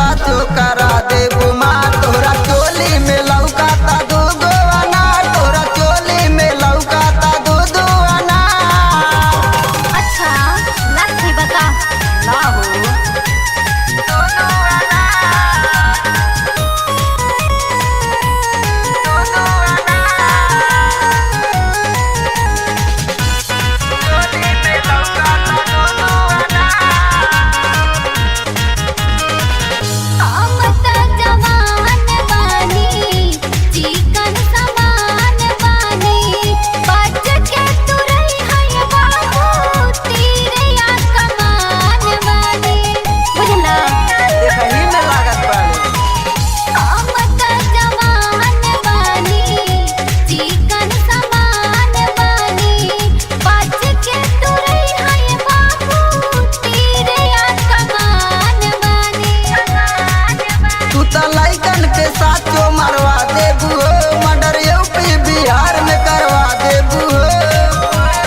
साचो करा दे बुमार। तोरा चोली में लौकाता दूगो अनार, तोरा चोली में लौकाता दो अनार। अच्छा लाठी बता ना हो के साचो मरवा देबू हो, मर्डर यूपी बिहार में करवा देबू हो।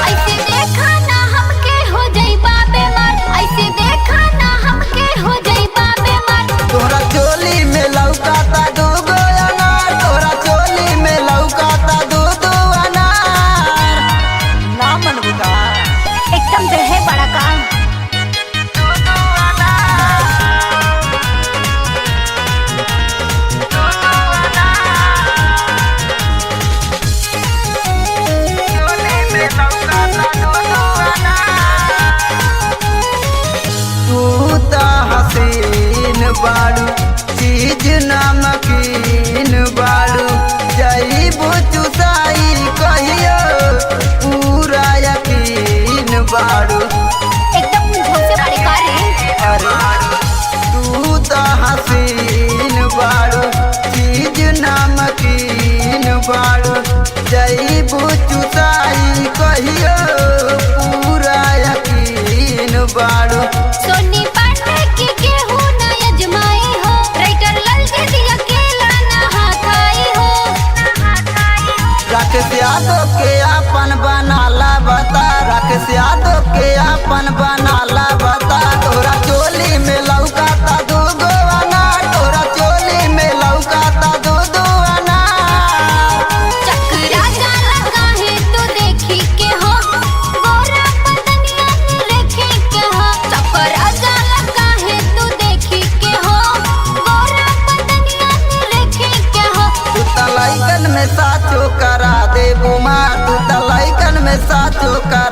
ऐसे देखा ना हमके हो जाइबा बेमार, ऐसे देखा ना हमके हो जाइबा बेमार। तोरा चोली में लौकाता दूगो अनार, तोरा चोली में लौकाता दो अनार। ना मन बुझा एकदम देहे बड़ा काम। हसीन बाड़ू चीज नमकीन बाड़ू, जईबू चुसाई कहियो पूरा यकीन बाड़ू। एकदम झोंसे बड़ी कारी। अरे तू तो हसीन बाड़ू चीज नमकीन बाड़ू, जईबू चुसाई कहियो पूरा यकीन बाड़ू। सोनी पाटे की केहू ना अजमाई हो, राइटर लाल जैसी अकेला ना हाथाई हो। राकेश यादव के अपन बनाला बता, राकेश यादव के अपन बनाला बता। तोरा चोली में लौकाता दूगो अनार, तोरा चोली में लौकाता दो अनार। चक्रा जाला काहे तू देखी के हो, गोरा बदनिया रेखे के हो। चक्रा जाला काहे तू देखी के हो, गोरा बदनिया रेखे के हो। तू त लइकन में साचो करा दे बुमार, तू त लइकन में साचो करा